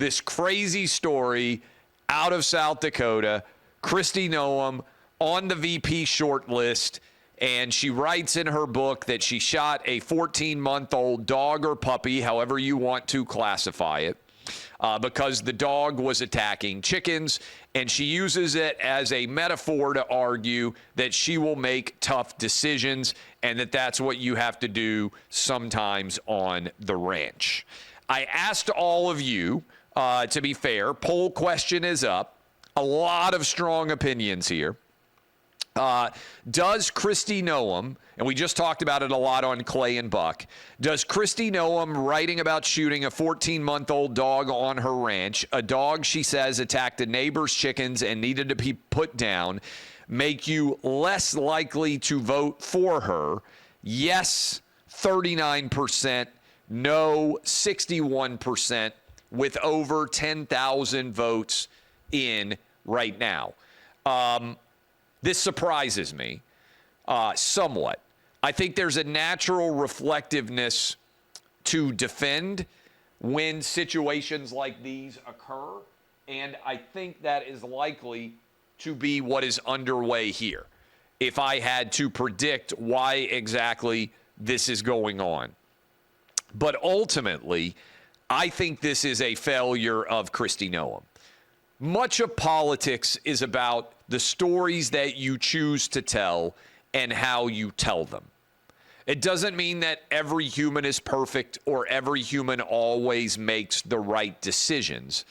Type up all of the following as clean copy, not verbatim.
this crazy story out of South Dakota. Kristi Noem on the VP short list, and she writes in her book that she shot a 14-month-old dog or puppy, however you want to classify it, because the dog was attacking chickens, and she uses it as a metaphor to argue that she will make tough decisions and that that's what you have to do sometimes on the ranch. I asked all of you, to be fair, poll question is up. A lot of strong opinions here. Does Kristi Noem, and we just talked about it a lot on Clay and Buck, does Kristi Noem writing about shooting a 14-month-old dog on her ranch, a dog she says attacked a neighbor's chickens and needed to be put down, make you less likely to vote for her? Yes, 39%. No, 61%, with over 10,000 votes in right now. This surprises me somewhat. I think there's a natural reflectiveness to defend when situations like these occur, and I think that is likely to be what is underway here, if I had to predict why exactly this is going on. But ultimately, I think this is a failure of Kristi Noem. Much of politics is about the stories that you choose to tell and how you tell them. It doesn't mean that every human is perfect or every human always makes the right decisions.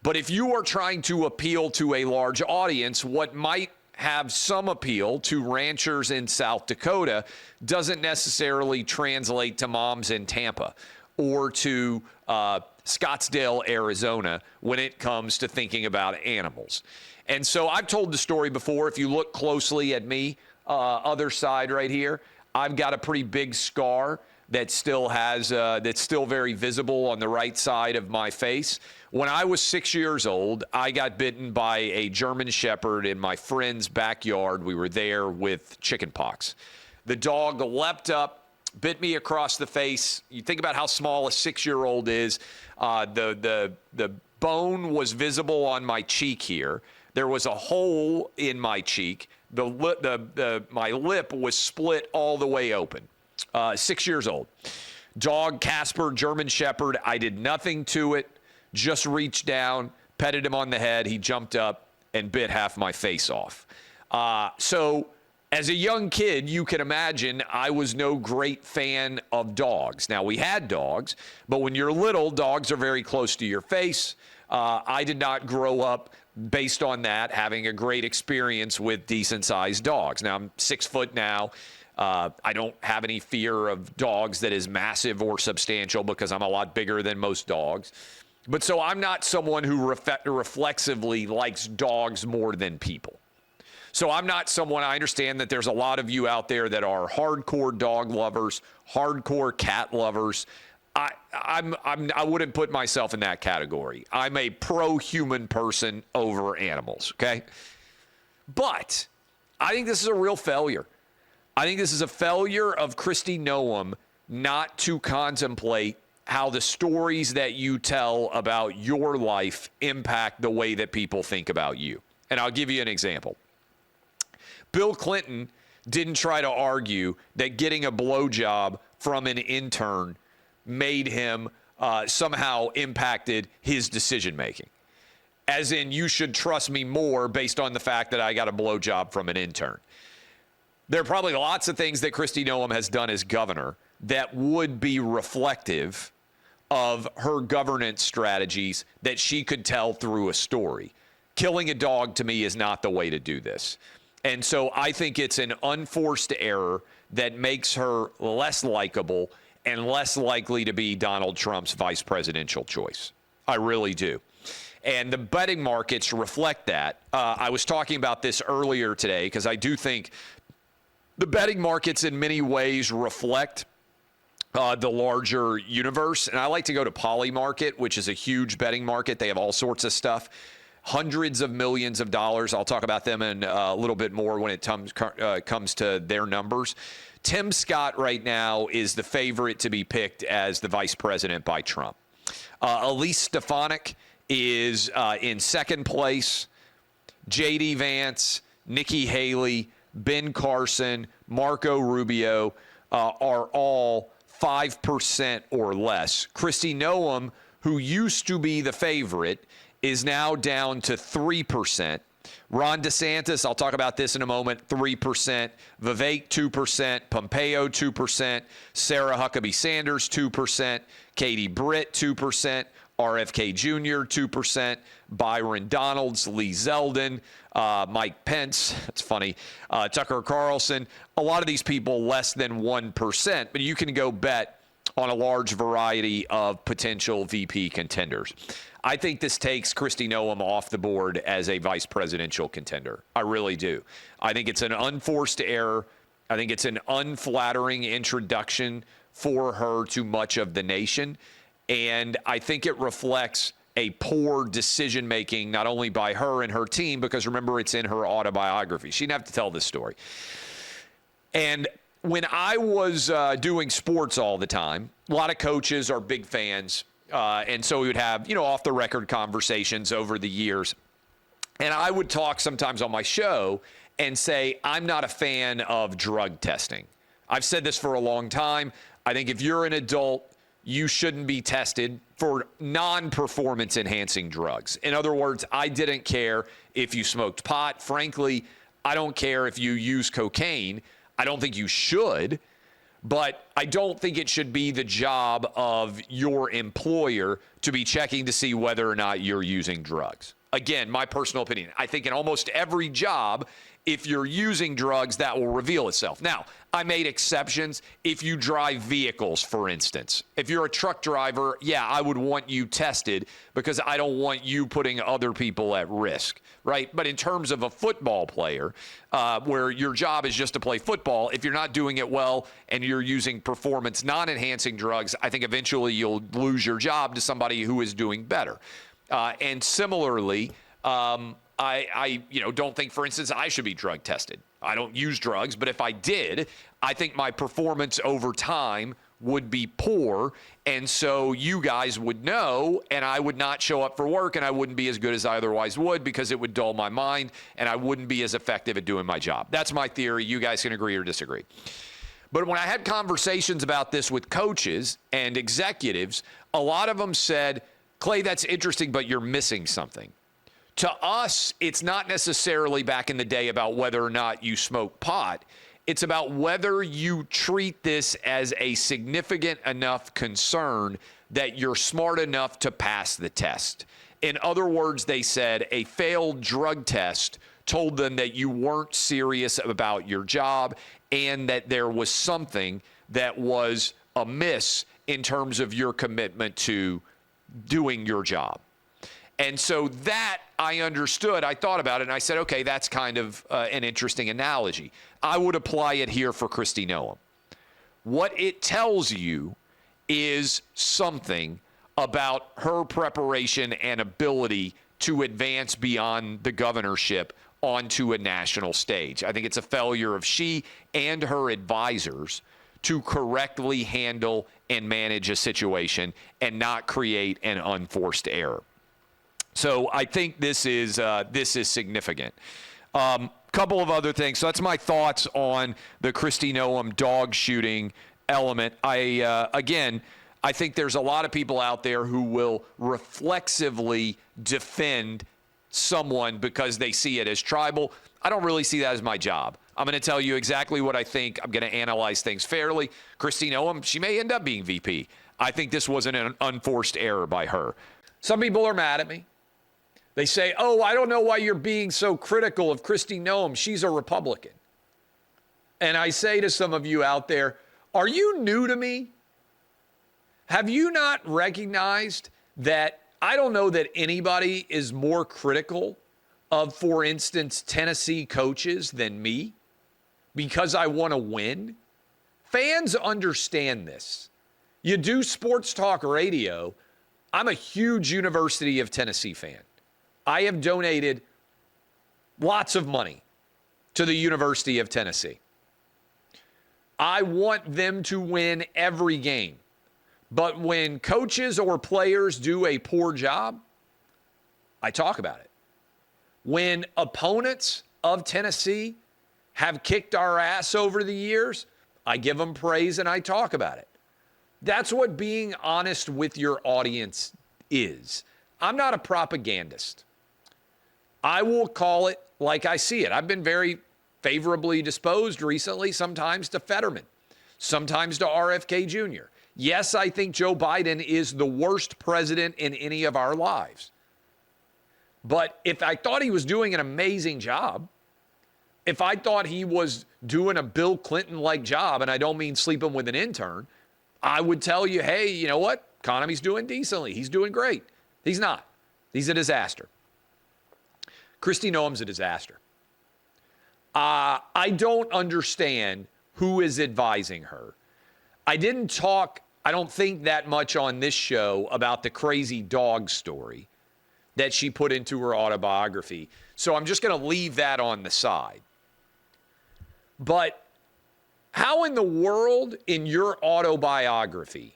But if you are trying to appeal to a large audience, what might have some appeal to ranchers in South Dakota doesn't necessarily translate to moms in Tampa or to Scottsdale, Arizona, when it comes to thinking about animals. And so I've told the story before. If you look closely at me, other side right here, I've got a pretty big scar that still has, that's still very visible on the right side of my face. When I was 6 years old, I got bitten by a German Shepherd in my friend's backyard. We were there with chickenpox. The dog leapt up, bit me across the face. You think about how small a 6-year-old is. The bone was visible on my cheek here. There was a hole in my cheek. My lip was split all the way open. 6 years old. Dog, Casper, German Shepherd. I did nothing to it. Just reached down, petted him on the head. He jumped up and bit half my face off. So as a young kid, you can imagine I was no great fan of dogs. Now, we had dogs, but when you're little, dogs are very close to your face. I did not grow up based on that, having a great experience with decent-sized dogs. Now, I'm 6 foot now. I don't have any fear of dogs that is massive or substantial because I'm a lot bigger than most dogs. But so I'm not someone who reflexively likes dogs more than people. So I'm not someone, I understand that there's a lot of you out there that are hardcore dog lovers, hardcore cat lovers. I wouldn't put myself in that category. I'm a pro-human person over animals, okay? But I think this is a real failure. I think this is a failure of Kristi Noem not to contemplate how the stories that you tell about your life impact the way that people think about you. And I'll give you an example. Bill Clinton didn't try to argue that getting a blowjob from an intern made him somehow impacted his decision-making. As in, you should trust me more based on the fact that I got a blowjob from an intern. There are probably lots of things that Kristi Noem has done as governor that would be reflective of her governance strategies that she could tell through a story. Killing a dog, to me, is not the way to do this. And so I think it's an unforced error that makes her less likable and less likely to be Donald Trump's vice presidential choice. I really do. And the betting markets reflect that. I was talking about this earlier today because I do think the betting markets in many ways reflect the larger universe. And I like to go to Polymarket, which is a huge betting market. They have all sorts of stuff. Hundreds of millions of dollars. I'll talk about them in a little bit more when it comes to their numbers. Tim Scott right now is the favorite to be picked as the vice president by Trump. Elise Stefanik is in second place. J.D. Vance, Nikki Haley, Ben Carson, Marco Rubio are all 5% or less. Kristi Noem, who used to be the favorite, is now down to 3%. Ron DeSantis, I'll talk about this in a moment, 3%. Vivek, 2%. Pompeo, 2%. Sarah Huckabee Sanders, 2%. Katie Britt, 2%. RFK Jr., 2%. Byron Donalds, Lee Zeldin, Mike Pence, that's funny, Tucker Carlson. A lot of these people less than 1%, but you can go bet on a large variety of potential VP contenders. I think this takes Kristi Noem off the board as a vice presidential contender. I really do. I think it's an unforced error. I think it's an unflattering introduction for her to much of the nation. And I think it reflects a poor decision-making, not only by her and her team, because remember, it's in her autobiography. She didn't have to tell this story. And when I was doing sports all the time, a lot of coaches are big fans. And so we would have, off-the-record conversations over the years. And I would talk sometimes on my show and say, I'm not a fan of drug testing. I've said this for a long time. I think if you're an adult, you shouldn't be tested for non-performance enhancing drugs. In other words, I didn't care if you smoked pot. Frankly, I don't care if you use cocaine. I don't think you should, but I don't think it should be the job of your employer to be checking to see whether or not you're using drugs. Again, my personal opinion. I think in almost every job, if you're using drugs, that will reveal itself. Now, I made exceptions. If you drive vehicles, for instance, if you're a truck driver, yeah, I would want you tested because I don't want you putting other people at risk, right? But in terms of a football player, where your job is just to play football, if you're not doing it well and you're using performance non-enhancing drugs, I think eventually you'll lose your job to somebody who is doing better. And similarly, I don't think, for instance, I should be drug tested. I don't use drugs, but if I did, I think my performance over time would be poor. And so you guys would know, and I would not show up for work, and I wouldn't be as good as I otherwise would because it would dull my mind, and I wouldn't be as effective at doing my job. That's my theory. You guys can agree or disagree. But when I had conversations about this with coaches and executives, a lot of them said, Clay, that's interesting, but you're missing something. To us, it's not necessarily back in the day about whether or not you smoke pot. It's about whether you treat this as a significant enough concern that you're smart enough to pass the test. In other words, they said a failed drug test told them that you weren't serious about your job and that there was something that was amiss in terms of your commitment to doing your job. And so that I understood. I thought about it, and I said, okay, that's kind of an interesting analogy. I would apply it here for Kristi Noem. What it tells you is something about her preparation and ability to advance beyond the governorship onto a national stage. I think it's a failure of she and her advisors to correctly handle and manage a situation and not create an unforced error. So I think this is significant. Couple of other things. So that's my thoughts on the Kristi Noem dog shooting element. I think there's a lot of people out there who will reflexively defend someone because they see it as tribal. I don't really see that as my job. I'm going to tell you exactly what I think. I'm going to analyze things fairly. Kristi Noem, she may end up being VP. I think this wasn't an unforced error by her. Some people are mad at me. They say, oh, I don't know why you're being so critical of Kristi Noem. She's a Republican. And I say to some of you out there, are you new to me? Have you not recognized that I don't know that anybody is more critical of, for instance, Tennessee coaches than me because I want to win? Fans understand this. You do sports talk radio. I'm a huge University of Tennessee fan. I have donated lots of money to the University of Tennessee. I want them to win every game. But when coaches or players do a poor job, I talk about it. When opponents of Tennessee have kicked our ass over the years, I give them praise and I talk about it. That's what being honest with your audience is. I'm not a propagandist. I will call it like I see it. I've been very favorably disposed recently, sometimes to Fetterman, sometimes to RFK Jr. Yes, I think Joe Biden is the worst president in any of our lives. But if I thought he was doing an amazing job, if I thought he was doing a Bill Clinton-like job, and I don't mean sleeping with an intern, I would tell you, hey, you know what? Economy's doing decently. He's doing great. He's not. He's a disaster. Kristi Noem's a disaster. I don't understand who is advising her. I didn't talk, I don't think, that much on this show about the crazy dog story that she put into her autobiography. So I'm just going to leave that on the side. But how in the world in your autobiography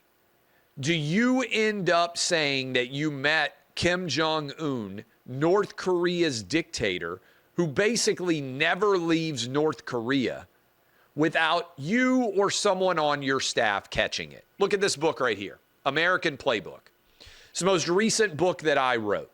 do you end up saying that you met Kim Jong-un, North Korea's dictator, who basically never leaves North Korea, without you or someone on your staff catching it? Look at this book right here, American Playbook. It's the most recent book that I wrote.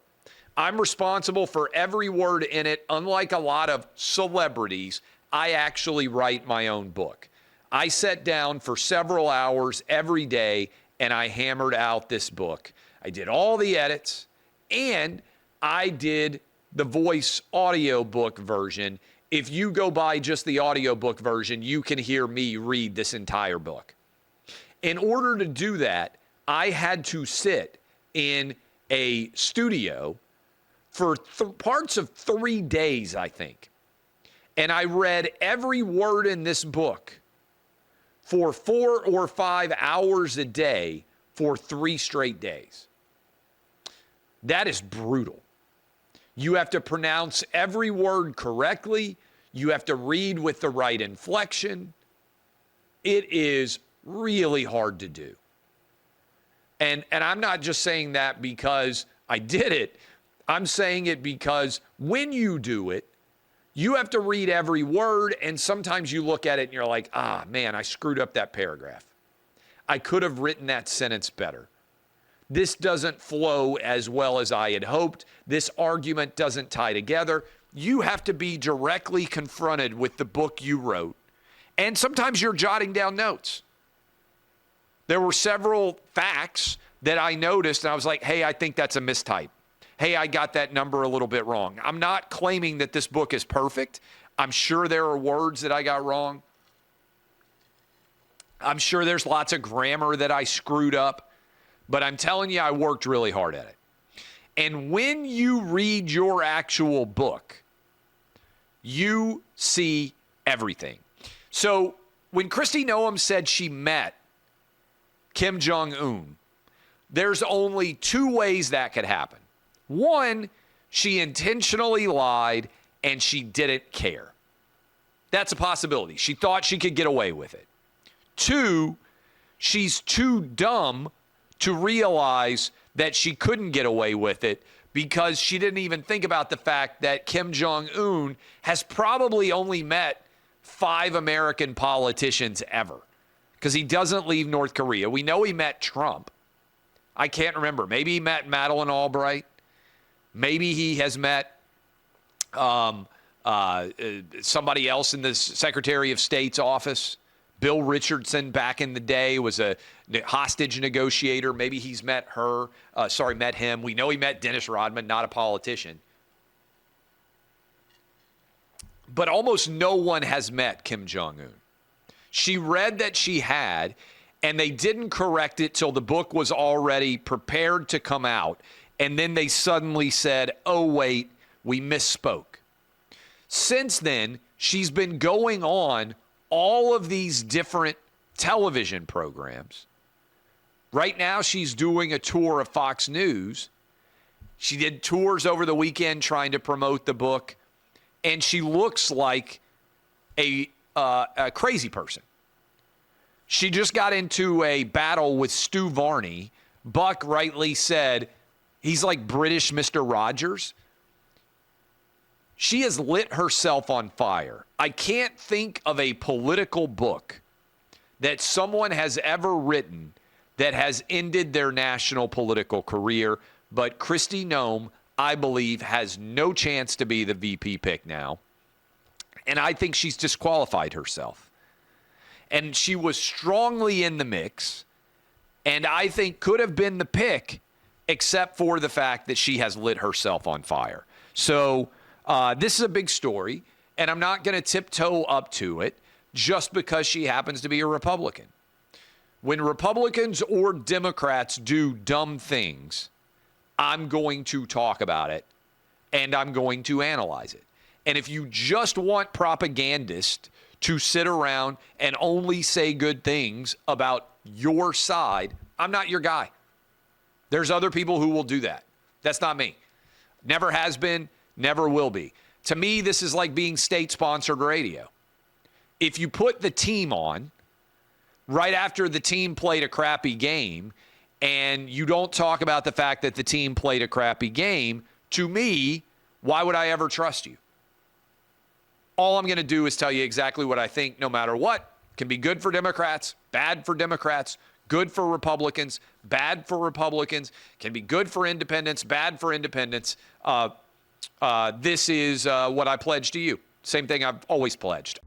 I'm responsible for every word in it. Unlike a lot of celebrities, I actually write my own book. I sat down for several hours every day and I hammered out this book. I did all the edits and I did the voice audiobook version. If you go by just the audiobook version, you can hear me read this entire book. In order to do that, I had to sit in a studio for parts of 3 days, I think. And I read every word in this book for 4 or 5 hours a day for 3 straight days. That is brutal. You have to pronounce every word correctly. You have to read with the right inflection. It is really hard to do. And I'm not just saying that because I did it. I'm saying it because when you do it, you have to read every word, and sometimes you look at it and you're like, man, I screwed up that paragraph. I could have written that sentence better. This doesn't flow as well as I had hoped. This argument doesn't tie together. You have to be directly confronted with the book you wrote. And sometimes you're jotting down notes. There were several facts that I noticed, and I was like, hey, I think that's a mistype. Hey, I got that number a little bit wrong. I'm not claiming that this book is perfect. I'm sure there are words that I got wrong. I'm sure there's lots of grammar that I screwed up. But I'm telling you, I worked really hard at it. And when you read your actual book, you see everything. So when Kristi Noem said she met Kim Jong-un, there's only 2 ways that could happen. One, she intentionally lied and she didn't care. That's a possibility. She thought she could get away with it. 2, she's too dumb to realize that she couldn't get away with it because she didn't even think about the fact that Kim Jong-un has probably only met 5 American politicians ever because he doesn't leave North Korea. We know he met Trump. I can't remember. Maybe he met Madeleine Albright. Maybe he has met somebody else in the Secretary of State's office. Bill Richardson back in the day was a hostage negotiator. Maybe he's met him. We know he met Dennis Rodman, not a politician. But almost no one has met Kim Jong-un. She read that she had, and they didn't correct it till the book was already prepared to come out. And then they suddenly said, oh, wait, we misspoke. Since then, she's been going on all of these different television programs. Right now, she's doing a tour of Fox News. She did tours over the weekend trying to promote the book, and she looks like a crazy person. She just got into a battle with Stu Varney. Buck rightly said He's like British Mr. Rogers. She has lit herself on fire. I can't think of a political book that someone has ever written that has ended their national political career, but Kristi Noem, I believe, has no chance to be the VP pick now. And I think she's disqualified herself. And she was strongly in the mix, and I think could have been the pick, except for the fact that she has lit herself on fire. So this is a big story, and I'm not going to tiptoe up to it just because she happens to be a Republican. When Republicans or Democrats do dumb things, I'm going to talk about it, and I'm going to analyze it. And if you just want propagandists to sit around and only say good things about your side, I'm not your guy. There's other people who will do that. That's not me. Never has been, never will be. To me, this is like being state-sponsored radio. If you put the team on right after the team played a crappy game and you don't talk about the fact that the team played a crappy game, to me, why would I ever trust you? All I'm going to do is tell you exactly what I think, no matter what. Can be good for Democrats, bad for Democrats, good for Republicans, bad for Republicans, can be good for independents, bad for independents. This is what I pledge to you. Same thing I've always pledged.